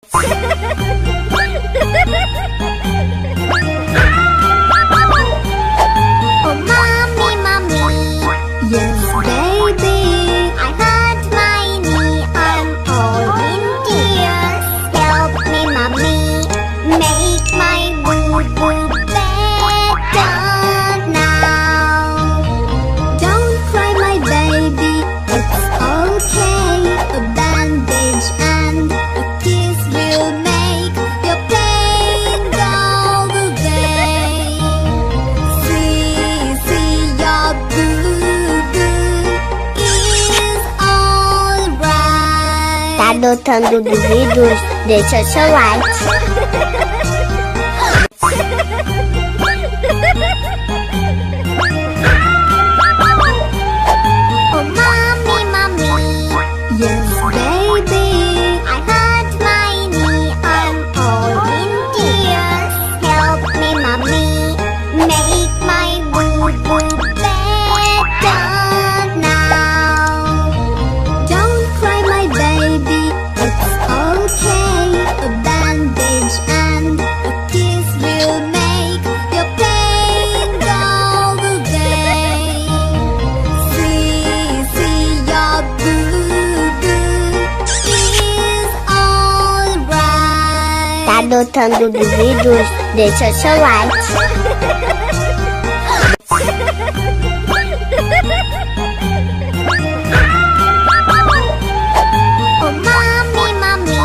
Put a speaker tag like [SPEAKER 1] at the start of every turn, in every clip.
[SPEAKER 1] Oh, mommy, mommy, yes, baby, I hurt my knee, I'm all in tears. Help me, mommy, make my boo-boo better now. Don't cry, my baby, it's okay. A bandage and a kiss will make your pain go away. See, your boo-boo is alright.
[SPEAKER 2] Tá adotando duvidos? Deixa seu like.
[SPEAKER 1] Oh, mommy, mommy, yes, baby, I hurt my knee, I'm all in tears. Help me, mommy, make my boo-boo better now. Don't cry, my baby, it's okay. A bandage and a kiss will make your pain go away. See, your boo-boo is alright.
[SPEAKER 2] Tá adotando duvidos? Deixa seu like.
[SPEAKER 1] Oh, mommy, mommy,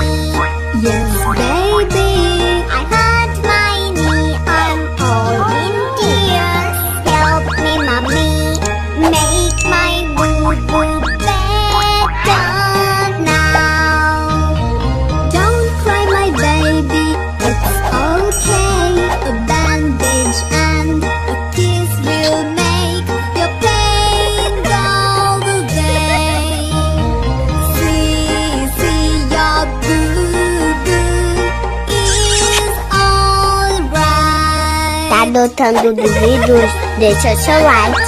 [SPEAKER 1] yes, baby, I hurt my knee, I'm all in tears. Help me, mommy, make my boo-boo better now. Don't cry, my baby, it's okay. A bandage and a kiss will make your pain go away. See, your boo-boo is alright.
[SPEAKER 2] Tá adotando duvidos? Deixa seu like.